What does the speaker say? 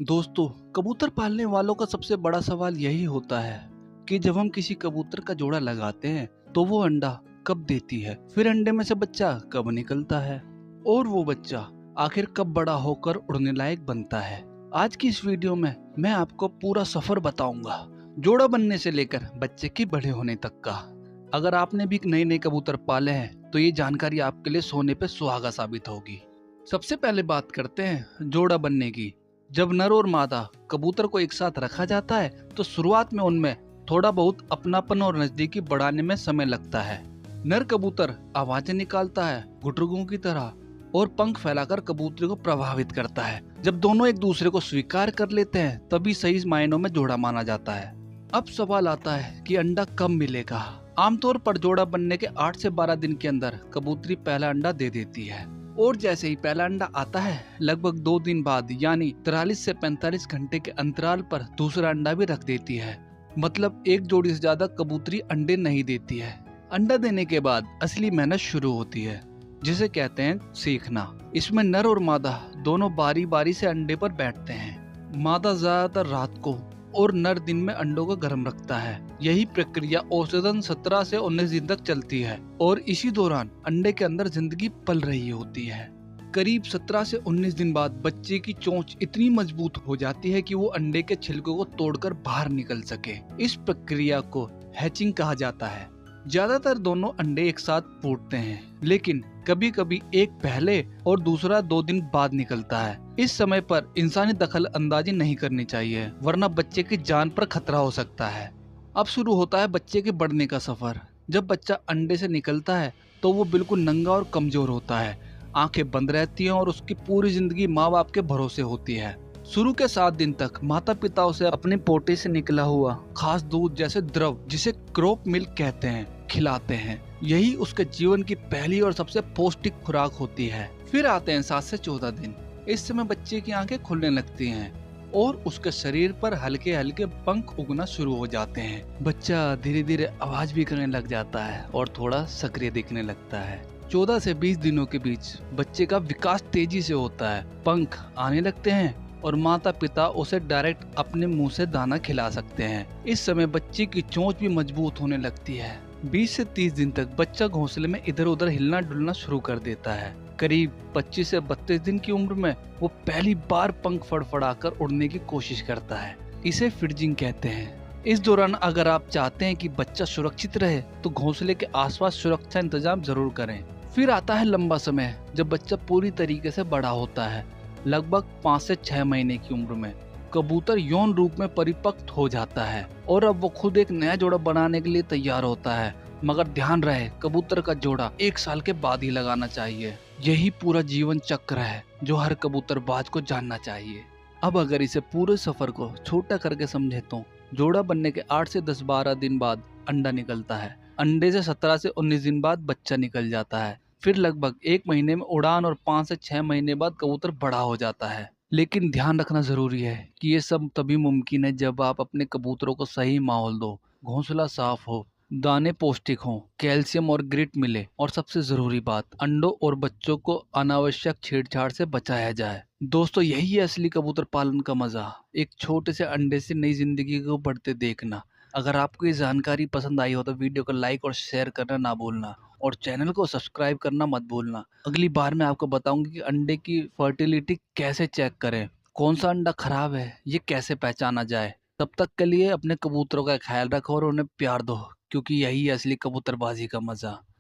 दोस्तों, कबूतर पालने वालों का सबसे बड़ा सवाल यही होता है कि जब हम किसी कबूतर का जोड़ा लगाते हैं तो वो अंडा कब देती है, फिर अंडे में से बच्चा कब निकलता है और वो बच्चा आखिर कब बड़ा होकर उड़ने लायक बनता है। आज की इस वीडियो में मैं आपको पूरा सफर बताऊंगा, जोड़ा बनने से लेकर बच्चे के बड़े होने तक का। अगर आपने भी नए नए कबूतर पाले हैं तो ये जानकारी आपके लिए सोने पे सुहागा साबित होगी। सबसे पहले बात करते हैं जोड़ा बनने की। जब नर और मादा कबूतर को एक साथ रखा जाता है तो शुरुआत में उनमें थोड़ा बहुत अपनापन और नजदीकी बढ़ाने में समय लगता है। नर कबूतर आवाजें निकालता है गुटरुगों की तरह और पंख फैलाकर कबूतरी को प्रभावित करता है। जब दोनों एक दूसरे को स्वीकार कर लेते हैं तभी सही मायनों में जोड़ा माना जाता है। अब सवाल आता है कि अंडा कब मिलेगा। आमतौर पर जोड़ा बनने के 8 से 12 दिन के अंदर कबूतरी पहला अंडा दे देती है और जैसे ही पहला अंडा आता है लगभग 2 दिन बाद यानी 43 से 45 घंटे के अंतराल पर दूसरा अंडा भी रख देती है। मतलब एक जोड़ी से ज्यादा कबूतरी अंडे नहीं देती है। अंडा देने के बाद असली मेहनत शुरू होती है, जिसे कहते हैं सीखना। इसमें नर और मादा दोनों बारी बारी से अंडे पर बैठते हैं। मादा ज्यादातर रात को और नर दिन में अंडों को गर्म रखता है। यही प्रक्रिया औसतन 17 से 19 दिन तक चलती है और इसी दौरान अंडे के अंदर जिंदगी पल रही होती है। करीब 17 से 19 दिन बाद बच्चे की चोंच इतनी मजबूत हो जाती है कि वो अंडे के छिलकों को तोड़कर बाहर निकल सके। इस प्रक्रिया को हैचिंग कहा जाता है। ज्यादातर दोनों अंडे एक साथ फूटते हैं, लेकिन कभी कभी एक पहले और दूसरा 2 दिन बाद निकलता है। इस समय पर इंसानी दखल अंदाजी नहीं करनी चाहिए, वरना बच्चे की जान पर खतरा हो सकता है। अब शुरू होता है बच्चे के बढ़ने का सफर। जब बच्चा अंडे से निकलता है तो वो बिल्कुल नंगा और कमजोर होता है। आंखें बंद रहती हैं और उसकी पूरी जिंदगी माँ बाप के भरोसे होती है। शुरू के 7 दिन तक माता पिता उसे अपने पोटे से निकला हुआ खास दूध जैसे द्रव, जिसे क्रॉप मिल्क कहते हैं, खिलाते हैं। यही उसके जीवन की पहली और सबसे पौष्टिक खुराक होती है। फिर आते हैं 7 से 14 दिन। इस समय बच्चे की आंखें खुलने लगती हैं और उसके शरीर पर हल्के हल्के पंख उगना शुरू हो जाते हैं। बच्चा धीरे धीरे आवाज भी करने लग जाता है और थोड़ा सक्रिय दिखने लगता है। 14 से 20 दिनों के बीच बच्चे का विकास तेजी से होता है। पंख आने लगते हैं और माता पिता उसे डायरेक्ट अपने मुंह से दाना खिला सकते हैं। इस समय बच्चे की चोंच भी मजबूत होने लगती है। 20 से 30 दिन तक बच्चा घोंसले में इधर उधर हिलना डुलना शुरू कर देता है। करीब 25 से 32 दिन की उम्र में वो पहली बार पंख फड़फड़ाकर उड़ने की कोशिश करता है। इसे फ्रिजिंग कहते हैं। इस दौरान अगर आप चाहते हैं कि बच्चा सुरक्षित रहे तो घोंसले के आसपास सुरक्षा इंतजाम जरूर करें। फिर आता है लंबा समय, जब बच्चा पूरी तरीके से बड़ा होता है। लगभग 5 से 6 महीने की उम्र में कबूतर यौन रूप में परिपक्व हो जाता है और अब वो खुद एक नया जोड़ा बनाने के लिए तैयार होता है। मगर ध्यान रहे, कबूतर का जोड़ा 1 साल के बाद ही लगाना चाहिए। यही पूरा जीवन चक्र है जो हर कबूतरबाज को जानना चाहिए। अब अगर इसे पूरे सफर को छोटा करके समझे तो जोड़ा बनने के 8 से 10-12 दिन बाद अंडा निकलता है। अंडे से 17 से 19 दिन बाद बच्चा निकल जाता है। फिर लगभग 1 महीने में उड़ान और 5 से 6 महीने बाद कबूतर बड़ा हो जाता है। लेकिन ध्यान रखना जरूरी है कि ये सब तभी मुमकिन है जब आप अपने कबूतरों को सही माहौल दो, घोंसला साफ हो, दाने पौष्टिक हों, कैल्शियम और ग्रिट मिले और सबसे जरूरी बात, अंडों और बच्चों को अनावश्यक छेड़छाड़ से बचाया जाए। दोस्तों, यही है असली कबूतर पालन का मजा, एक छोटे से अंडे से नई जिंदगी को बढ़ते देखना। अगर आपको ये जानकारी पसंद आई हो तो वीडियो को लाइक और शेयर करना ना भूलना और चैनल को सब्सक्राइब करना मत भूलना। अगली बार मैं आपको बताऊंगी कि अंडे की फर्टिलिटी कैसे चेक करें, कौन सा अंडा खराब है ये कैसे पहचाना जाए। तब तक के लिए अपने कबूतरों का ख्याल रखो और उन्हें प्यार दो, क्योंकि यही है असली कबूतरबाजी का मजा।